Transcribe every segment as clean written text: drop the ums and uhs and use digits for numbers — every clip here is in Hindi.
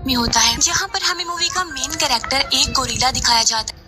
में होता है, जहाँ पर हमें मूवी का मेन कैरेक्टर एक गोरिल्ला दिखाया जाता है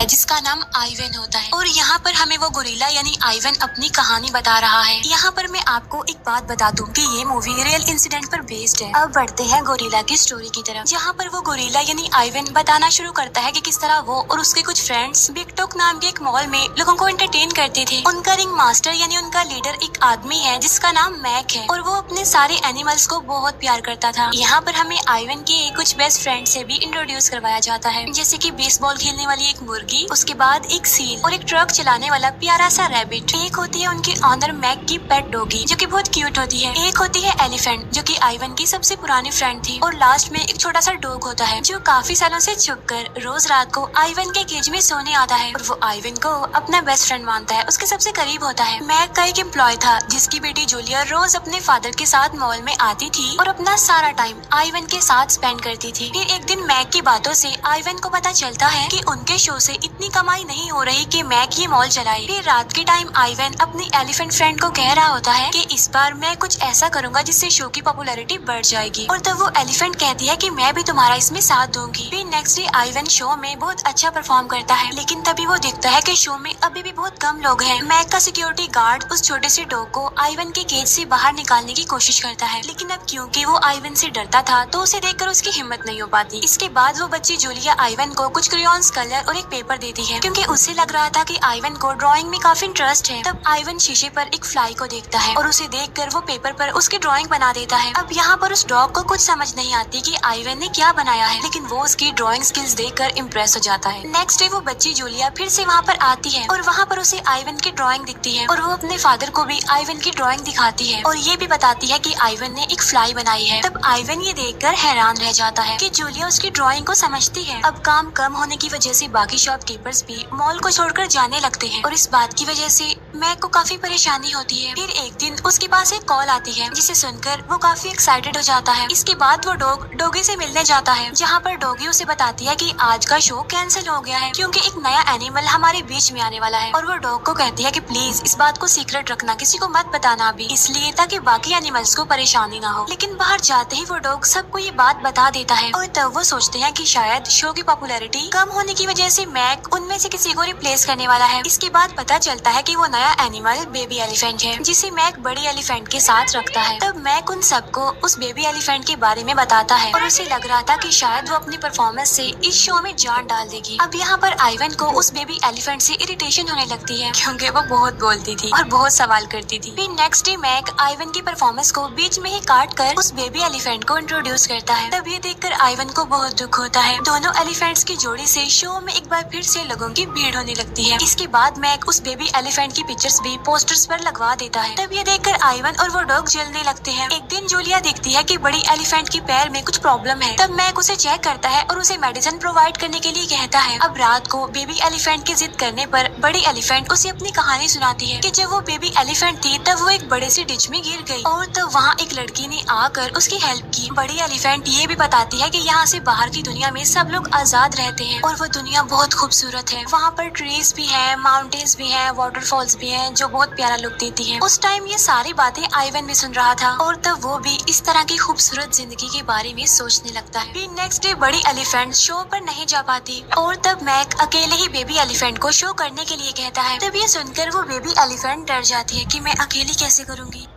जिसका नाम आइवन होता है। और यहाँ पर हमें वो गोरिल्ला यानी आइवन अपनी कहानी बता रहा है। यहाँ पर मैं आपको एक बात बता दूं कि ये मूवी रियल इंसिडेंट पर बेस्ड है। अब बढ़ते हैं गोरिल्ला की स्टोरी की तरफ, जहाँ पर वो गोरिल्ला यानी आइवन बताना शुरू करता है कि किस तरह वो और उसके कुछ फ्रेंड्स बिग टॉक नाम के एक मॉल में लोगों को एंटरटेन करते थे। उनका रिंग मास्टर यानी उनका लीडर एक आदमी है जिसका नाम मैक है और वो अपने सारे एनिमल्स को बहुत प्यार करता था। यहाँ पर हमें आइवन के कुछ बेस्ट फ्रेंड से भी इंट्रोड्यूस करवाया जाता है, जैसे कि बेसबॉल खेलने वाली एक मुर्गी, उसके बाद एक सील और एक ट्रक चलाने वाला प्यारा सा रैबिट। एक होती है उनकी ऑनर मैक की पेट डॉगी जो कि बहुत क्यूट होती है। एक होती है एलिफेंट जो कि आइवन की सबसे पुरानी फ्रेंड थी। और लास्ट में एक छोटा सा डॉग होता है जो काफी सालों से छुपकर रोज रात को आइवन के केज में सोने आता है और वो आइवन को अपना बेस्ट फ्रेंड मानता है, उसके सबसे करीब होता है। मैक का एक एम्प्लॉय था जिसकी बेटी जूलिया रोज अपने फादर के साथ मॉल में आती थी और अपना सारा टाइम आइवन के साथ स्पेंड करती थी। फिर एक दिन मैक की बातों से आइवन को पता चलता है कि उनके शो से इतनी कमाई नहीं हो रही कि मैक ये मॉल चलाए। फिर रात के टाइम आइवन अपनी एलिफेंट फ्रेंड को कह रहा होता है कि इस बार मैं कुछ ऐसा करूंगा जिससे शो की पॉपुलैरिटी बढ़ जाएगी। और तब वो एलिफेंट कहती है कि मैं भी तुम्हारा इसमें साथ दूंगी। फिर नेक्स्ट डे आइवन शो में बहुत अच्छा परफॉर्म करता है, लेकिन तभी वो देखता है कि शो में अभी भी बहुत कम लोग हैं। मैक का सिक्योरिटी गार्ड उस छोटे से डॉग को आइवन के केज से बाहर निकालने की कोशिश करता है, लेकिन अब क्योंकि वो आइवन से डरता था तो उसे देखकर उसकी हिम्मत नहीं हो पाती। इसके बाद वो बच्ची जूलिया आइवन को कुछ क्रेयॉन्स, कलर और एक पेपर देती है क्योंकि उसे लग रहा था कि आइवन को ड्राइंग में काफी इंटरेस्ट है। तब आइवन शीशे पर एक फ्लाई को देखता है और उसे देखकर वो पेपर पर उसकी ड्राइंग बना देता है। अब यहाँ पर उस डॉग को कुछ समझ नहीं आती कि आइवन ने क्या बनाया है, लेकिन वो उसकी ड्राइंग स्किल्स देखकर इम्प्रेस हो जाता है। नेक्स्ट डे वो बच्ची जूलिया फिर से वहाँ पर आती है और वहाँ पर उसे आइवन की ड्राइंग दिखती है और वो अपने फादर को भी आइवन की ड्राइंग दिखाती है और ये भी बताती है कि आइवन ने एक फ्लाई बनाई है। तब आइवन ये देखकर हैरान रह जाता है कि जूलिया उसकी ड्राइंग को समझती है। अब काम कम होने की वजह से बाकी शॉपकीपर्स भी मॉल को छोड़कर जाने लगते हैं और इस बात की वजह से मैक को काफी परेशानी होती है। फिर एक दिन उसके पास एक कॉल आती है जिसे सुनकर वो काफी एक्साइटेड हो जाता है। इसके बाद वो डॉगी से मिलने जाता है, जहाँ पर डॉगी उसे बताती है कि आज का शो कैंसिल हो गया है क्योंकि एक नया एनिमल हमारे बीच में आने वाला है। और वो डॉग को कहती है कि प्लीज इस बात को सीक्रेट रखना, किसी को मत बताना अभी, इसलिए ताकि बाकी एनिमल्स को परेशानी ना हो। लेकिन बाहर जाते ही वो डॉग सबको ये बात बता देता है और तब वो सोचते हैं कि शायद शो की पॉपुलैरिटी कम होने की वजह से मैक उनमें से किसी को रिप्लेस करने वाला है। इसके बाद पता चलता है कि वो नया एनिमल बेबी एलिफेंट है जिसे मैक बड़ी एलिफेंट के साथ रखता है। तब मैक उन सबको उस बेबी एलिफेंट के बारे में बताता है और उसे लग रहा था कि शायद वो अपनी परफॉर्मेंस से इस शो में जान डाल देगी। अब यहाँ पर आइवन को उस बेबी एलिफेंट से इरिटेशन होने लगती है क्योंकि वो बहुत बोलती थी और बहुत सवाल करती थी। फिर नेक्स्ट डे मैक आइवन की परफॉर्मेंस को बीच में ही काट कर उस बेबी एलिफेंट को इंट्रोड्यूस करता है। तब ये देखकर आइवन को बहुत दुख होता है। दोनों एलिफेंट्स की जोड़ी से शो में एक बार फिर से लोगों की भीड़ होने लगती है। इसके बाद मैक उस बेबी एलिफेंट की पिक्चर्स भी पोस्टर्स पर लगवा देता है। तब ये देखकर आइवन और वो डॉग जलने लगते हैं। एक दिन जूलिया देखती है कि बड़ी एलिफेंट की पैर में कुछ प्रॉब्लम है। तब मैक उसे चेक करता है और उसे मेडिसिन प्रोवाइड करने के लिए कहता है। अब रात को बेबी एलिफेंट की जिद करने पर बड़ी एलिफेंट उसे अपनी कहानी सुनाती है कि जब वो बेबी एलिफेंट थी तब वो एक बड़े से डिच में गिर गई और तब वहाँ एक लड़की ने आकर उसकी हेल्प की। बड़ी एलिफेंट ये भी बताती है कि यहाँ से बाहर की दुनिया में सब लोग आजाद रहते हैं और वो दुनिया बहुत खूबसूरत है। वहाँ पर ट्रीज भी है, माउंटेन्स भी है, वाटरफॉल्स भी है जो बहुत प्यारा लुक देती है। उस टाइम ये सारी बातें आइवन भी सुन रहा था और तब वो भी इस तरह की खूबसूरत जिंदगी के बारे में सोचने लगता है। फिर नेक्स्ट डे बड़ी एलिफेंट शो पर नहीं जा पाती और तब मैक अकेले ही बेबी एलिफेंट को शो करने के लिए कहता है। तब ये सुनकर वो बेबी एलिफेंट डर जाती है कि मैं अकेली कैसे करूँगी।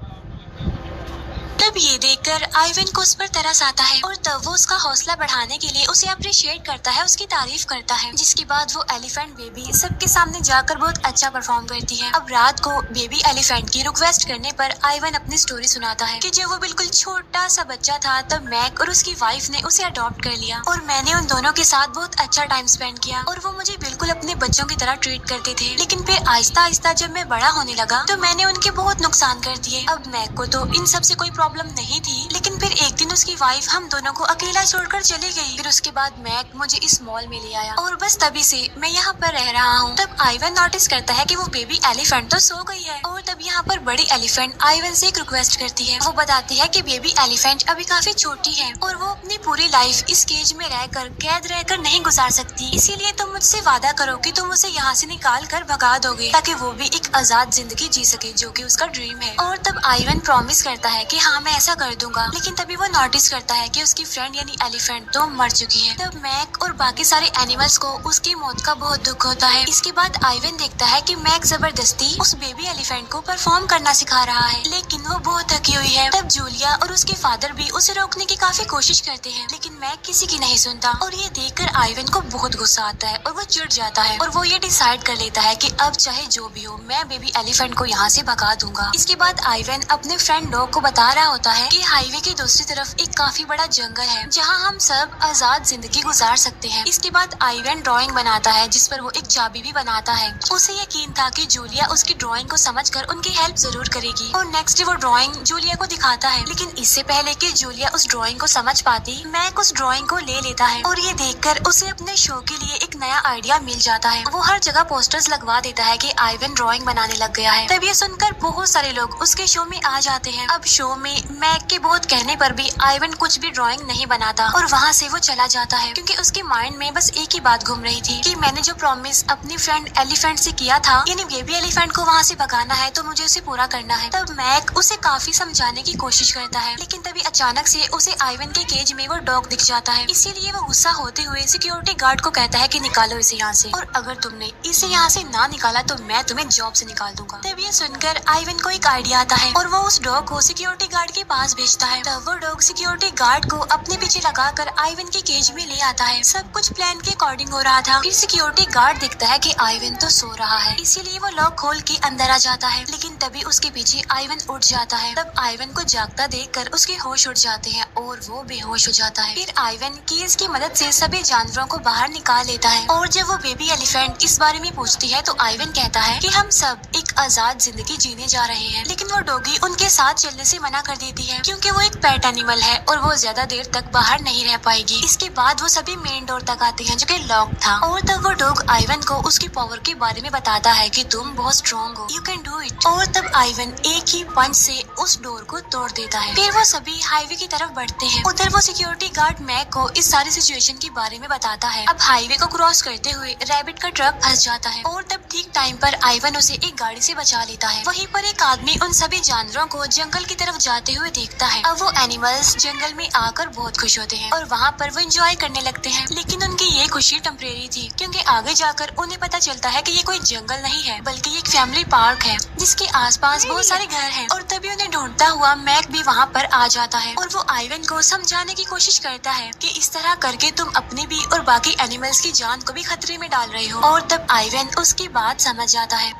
तब ये देखकर आइवन को उस पर तरस आता है और तब वो उसका हौसला बढ़ाने के लिए उसे अप्रिशिएट करता है, उसकी तारीफ करता है। जिसके बाद वो एलिफेंट बेबी सबके सामने जाकर बहुत अच्छा परफॉर्म करती है। अब रात को बेबी एलिफेंट की रिक्वेस्ट करने पर आइवन अपनी स्टोरी सुनाता है कि जब वो बिल्कुल छोटा सा बच्चा था तब मैक और उसकी वाइफ ने उसे अडॉप्ट कर लिया और मैंने उन दोनों के साथ बहुत अच्छा टाइम स्पेंड किया और वो मुझे बिल्कुल अपने बच्चों की तरह ट्रीट करते थे। लेकिन फिर आहिस्ता आहिस्ता जब मैं बड़ा होने लगा तो मैंने उनके बहुत नुकसान कर दिए। अब मैक को तो इन सब से कोई प्रॉब्लम नहीं थी, लेकिन फिर एक दिन उसकी वाइफ हम दोनों को अकेला छोड़कर चली गई। फिर उसके बाद मैक मुझे इस मॉल में ले आया और बस तभी से मैं यहाँ पर रह रहा हूँ। तब आइवन नोटिस करता है कि वो बेबी एलिफेंट तो सो गई है और तब यहाँ पर बड़ी एलिफेंट आइवन से एक रिक्वेस्ट करती है। वो बताती है कि बेबी एलिफेंट अभी काफी छोटी है और वो अपनी पूरी लाइफ इस केज में रहकर कैद रहकर नहीं गुजार सकती, इसीलिए तुम मुझसे वादा करो कि तुम उसे यहाँ से निकाल कर भगा दोगे ताकि वो भी एक आजाद जिंदगी जी सके जो कि उसका ड्रीम है। और तब आइवन प्रॉमिस करता है कि हाँ मैं ऐसा कर दूंगा। लेकिन तभी वो नोटिस करता है कि उसकी फ्रेंड यानी एलिफेंट तो मर चुकी है। तब मैक और बाकी सारे एनिमल्स को उसकी मौत का बहुत दुख होता है। इसके बाद आइवन देखता है कि मैक जबरदस्ती उस बेबी एलिफेंट को परफॉर्म करना सिखा रहा है, लेकिन वो बहुत थकी हुई है। तब जूलिया और उसके फादर भी उसे रोकने की काफी कोशिश करते हैं, लेकिन मैक किसी की नहीं सुनता और ये देखकर आइवन को बहुत गुस्सा आता है और वो चिढ़ जाता है और वो ये डिसाइड कर लेता है कि अब चाहे जो भी हो मैं बेबी एलिफेंट को यहाँ से भगा दूंगा। इसके बाद आइवन अपने फ्रेंड डॉग को बता रहा होता है कि हाईवे की दूसरी तरफ एक काफी बड़ा जंगल है जहाँ हम सब आजाद जिंदगी गुजार सकते हैं। इसके बाद आइवन ड्राइंग बनाता है जिस पर वो एक चाबी भी बनाता है। उसे यकीन था कि जूलिया उसकी ड्राइंग को समझकर उनकी हेल्प जरूर करेगी और नेक्स्ट डे वो ड्राइंग जूलिया को दिखाता है, लेकिन इससे पहले कि जूलिया उस ड्राइंग को समझ पाती मैक उस ड्राइंग को ले लेता है और ये देखकर उसे अपने शो के लिए एक नया आइडिया मिल जाता है। वो हर जगह पोस्टर्स लगवा देता है कि आइवन ड्राइंग बनाने लग गया है। तब ये सुनकर बहुत सारे लोग उसके शो में आ जाते हैं। अब शो में मैक के बहुत कहने पर भी आइवन कुछ भी ड्राइंग नहीं बनाता और वहाँ से वो चला जाता है क्योंकि उसके माइंड में बस एक ही बात घूम रही थी कि मैंने जो प्रॉमिस अपनी फ्रेंड एलिफेंट से किया था यानी बेबी एलिफेंट को वहाँ से भगाना है तो मुझे उसे पूरा करना है। तब मैक उसे काफी समझाने की कोशिश करता है, लेकिन तभी अचानक से उसे आइवन के केज में वो डॉग दिख जाता है। इसीलिए वो गुस्सा होते हुए सिक्योरिटी गार्ड को कहता है कि निकालो इसे यहाँ से, और अगर तुमने इसे यहाँ से ना निकाला तो मैं तुम्हें जॉब से निकाल दूंगा। तब ये सुनकर आइवन को एक आइडिया आता है और वो उस डॉग को सिक्योरिटी गार्ड के पास भेजता है। तब वो डॉग सिक्योरिटी गार्ड को अपने पीछे लगाकर आइवन के केज में ले आता है। सब कुछ प्लान के अकॉर्डिंग हो रहा था। फिर सिक्योरिटी गार्ड देखता है कि आइवन तो सो रहा है, इसीलिए वो लॉक खोल के अंदर आ जाता है, लेकिन तभी उसके पीछे आइवन उठ जाता है। तब आइवन को जागता देखकर उसके होश उड़ जाते हैं और वो बेहोश हो जाता है। फिर आइवन कीज की मदद से सभी जानवरों को बाहर निकाल लेता है और जब वो बेबी एलिफेंट इस बारे में पूछती है तो आइवन कहता है कि हम सब एक आजाद जिंदगी जीने जा रहे हैं, लेकिन वो डॉगी उनके साथ चलने से मना कर देती है क्योंकि वो एक पेट एनिमल है और वो ज्यादा देर तक बाहर नहीं रह पाएगी। इसके बाद वो सभी मेन डोर तक आते हैं जो कि लॉक था और तब वो डॉग आइवन को उसकी पावर के बारे में बताता है कि तुम बहुत स्ट्रॉन्ग हो, यू कैन डू इट। और तब आइवन एक ही पंच से उस डोर को तोड़ देता है। फिर वो सभी हाईवे की तरफ बढ़ते हैं। उधर वो सिक्योरिटी गार्ड मैक को इस सारी सिचुएशन के बारे में बताता है। अब हाईवे को क्रॉस करते हुए रैबिट का ट्रक फंस जाता है और तब ठीक टाइम पर आइवन उसे एक गाड़ी से बचा लेता है। वहीं पर एक आदमी उन सभी जानवरों को जंगल की तरफ जाते हुए देखता है। अब वो एनिमल्स जंगल में आकर बहुत खुश होते हैं और वहाँ पर वो एंजॉय करने लगते हैं, लेकिन उनकी ये खुशी टेम्परेरी थी क्योंकि आगे जाकर उन्हें पता चलता है कि ये कोई जंगल नहीं है बल्कि एक फैमिली पार्क है जिसके आसपास बहुत सारे घर हैं। और तभी उन्हें ढूंढता हुआ मैक भी वहाँ पर आ जाता है और वो आइवन को समझाने की कोशिश करता है कि इस तरह करके तुम अपने भी और बाकी एनिमल्स की जान को भी खतरे में डाल रहे हो। और तब आइवन उसकी बात समझ जाता है,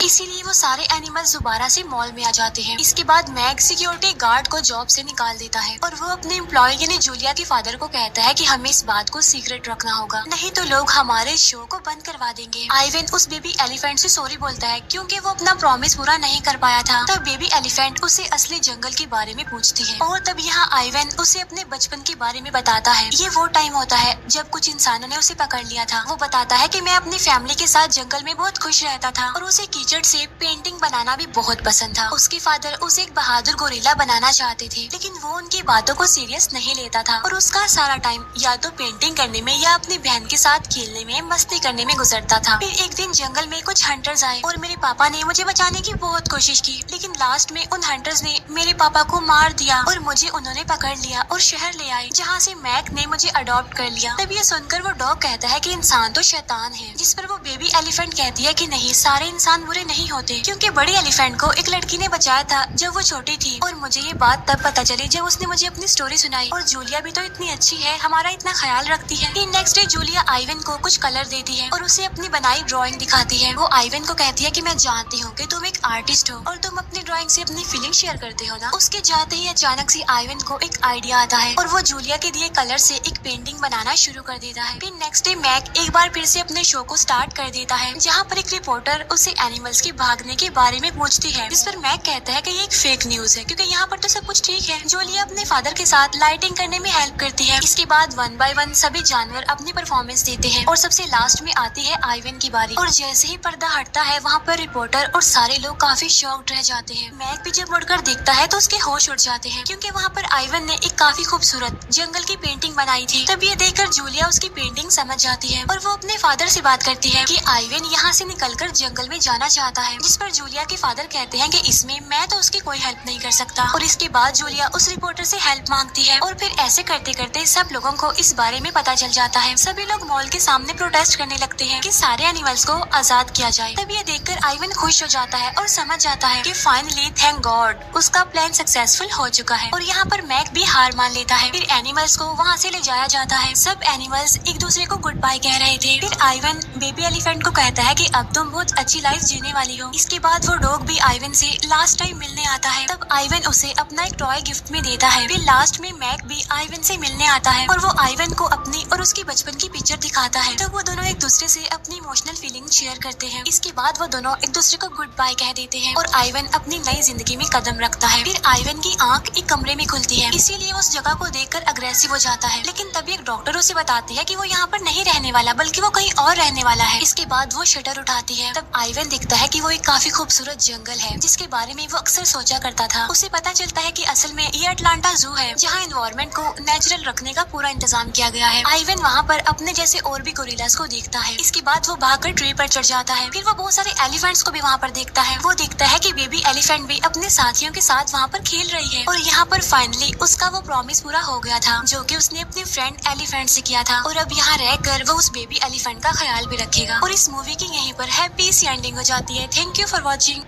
इसीलिए वो सारे एनिमल्स दोबारा से मॉल में आ जाते हैं। इसके बाद मैक सिक्योरिटी गार्ड को जॉब से निकाल देता है और वो अपने एम्प्लॉय यानी जूलिया के फादर को कहता है कि हमें इस बात को सीक्रेट रखना होगा, नहीं तो लोग हमारे शो को बंद करवा देंगे। आइवन उस बेबी एलिफेंट से सॉरी बोलता है क्योंकि वो अपना प्रॉमिस पूरा नहीं कर पाया था। तब बेबी एलिफेंट उसे असली जंगल के बारे में पूछती है और तब यहाँ आइवन उसे अपने बचपन के बारे में बताता है। ये वो टाइम होता है जब कुछ इंसानों ने उसे पकड़ लिया था। वो बताता है कि मैं अपनी फैमिली के साथ जंगल में बहुत खुश रहता था और उसे कीचड़ से पेंटिंग बनाना भी बहुत पसंद था। उसके फादर उसे एक बहादुर गोरिल्ला बनाना चाहते थे, लेकिन वो उनकी बातों को सीरियस नहीं लेता था और उसका सारा टाइम या तो पेंटिंग करने में या अपनी बहन के साथ खेलने में मस्ती करने में गुजरता था। फिर एक दिन जंगल में कुछ हंटर्स आए और मेरे पापा ने मुझे बचाने की बहुत कोशिश की, लेकिन लास्ट में उन हंटर्स ने मेरे पापा को मार दिया और मुझे उन्होंने पकड़ लिया और शहर ले आए जहाँ से मैक ने मुझे अडॉप्ट कर लिया। तब ये सुनकर वो डॉग कहता है कि इंसान तो शैतान है, जिस पर वो बेबी एलिफेंट कहती है कि नहीं, सारे इंसान बुरे नहीं होते क्योंकि बड़ी एलिफेंट को एक लड़की ने बचाया था जब वो छोटी थी और मुझे ये बात तब पता चली जब उसने मुझे अपनी स्टोरी सुनाई। और जूलिया भी तो इतनी अच्छी है, हमारा इतना ख्याल रखती है। फिर नेक्स्ट डे जूलिया आइवन को कुछ कलर देती है और उसे अपनी बनाई ड्राइंग दिखाती है। वो आइवन को कहती है कि मैं जानती हूँ कि तुम एक आर्टिस्ट हो और तुम अपनी ड्राइंग से अपनी फीलिंग शेयर करते हो ना। उसके जाते ही अचानक से आइवन को एक आइडिया आता है और वो जूलिया के दिए कलर से एक पेंटिंग बनाना शुरू कर देता है। फिर नेक्स्ट डे मैक एक बार फिर से अपने शो को स्टार्ट कर देता है जहाँ पर एक रिपोर्टर उसे एनिमल्स के भागने के बारे में पूछती है, जिस पर मैक कहता है कि ये एक फेक न्यूज है क्योंकि यहाँ पर तो सब कुछ ठीक है। जूलिया अपने फादर के साथ लाइटिंग करने में हेल्प करती है। इसके बाद वन बाय वन सभी जानवर अपनी परफॉर्मेंस देते हैं और सबसे लास्ट में आती है आइवन की बारी। और जैसे ही पर्दा हटता है वहाँ पर रिपोर्टर और सारे लोग काफी शॉक्ड रह जाते हैं। मैक भी जब मुड़कर देखता है तो उसके होश उड़ जाते हैं क्योंकि वहाँ पर आइवन ने एक काफी खूबसूरत जंगल की पेंटिंग बनाई थी। तब ये देखकर जूलिया उसकी पेंटिंग समझ जाती है और वो अपने फादर से बात करती है कि आइवन यहाँ से निकलकर जंगल में जाना चाहता है, जिस पर जूलिया के फादर कहते हैं कि इसमें मैं तो उसकी कोई हेल्प नहीं कर सकता। और इसके बाद जूलिया उस रिपोर्टर से हेल्प मांगती है और फिर ऐसे करते करते सब लोगों को इस बारे में पता चल जाता है। सभी लोग मॉल के सामने प्रोटेस्ट करने लगते हैं कि सारे एनिमल्स को आजाद किया जाए। तब ये देखकर आइवन खुश हो जाता है और समझ जाता है कि फाइनली थैंक गॉड उसका प्लान सक्सेसफुल हो चुका है। और यहाँ पर मैक भी हार मान लेता है। फिर एनिमल्स को वहाँ से ले जाया जाता है। सब एनिमल्स एक दूसरे को गुड बाय कह रहे थे। फिर आइवन बेबी एलिफेंट को कहता है कि अब तुम बहुत अच्छी लाइफ जीने वाली हो। इसके बाद वो डॉग भी आइवन से लास्ट टाइम मिलने आता है। तब आइवन उसे अपना एक टॉय गिफ्ट में देता है। फिर लास्ट में मैक भी आइवन से मिलने आता है और वो आइवन को अपनी और उसकी बचपन की पिक्चर दिखाता है। तो वो दोनों एक दूसरे से अपनी इमोशनल फीलिंग शेयर करते हैं। इसके बाद वो दोनों एक दूसरे को गुड बाय कह देते हैं और आइवन अपनी नई जिंदगी में कदम रखता है। फिर आइवन की आंख एक कमरे में खुलती है, इसीलिए उस जगह को देखकर अग्रेसिव हो जाता है। लेकिन तभी एक डॉक्टर उसे बताती है कि वो यहाँ पर नहीं रहने वाला बल्कि वो कहीं और रहने वाला है। इसके बाद वो शटर उठाती है। तब आइवन दिखता है कि वो एक काफी खूबसूरत जंगल है जिसके बारे में वो अक्सर सोचा करता था। उसे पता चलता है कि असल में ये अटलांटा जू है जहाँ एनवायरनमेंट को नेचुरल रखने का पूरा इंतजाम किया गया है। आइवन वहाँ पर अपने जैसे और भी गोरिल्लास को देखता है। इसके बाद वो भागकर ट्री पर चढ़ जाता है। फिर वो बहुत सारे एलिफेंट्स को भी वहाँ पर देखता है। वो देखता है कि बेबी एलिफेंट भी अपने साथियों के साथ वहाँ पर खेल रही है। और यहाँ पर फाइनली उसका वो प्रॉमिस पूरा हो गया था जो कि उसने अपने फ्रेंड एलिफेंट से किया था। और अब यहाँ रहकर वो उस बेबी एलिफेंट का ख्याल भी रखेगा। और इस मूवी की यहीं पर हैप्पी सी एंडिंग हो जाती है। Thank you for watching.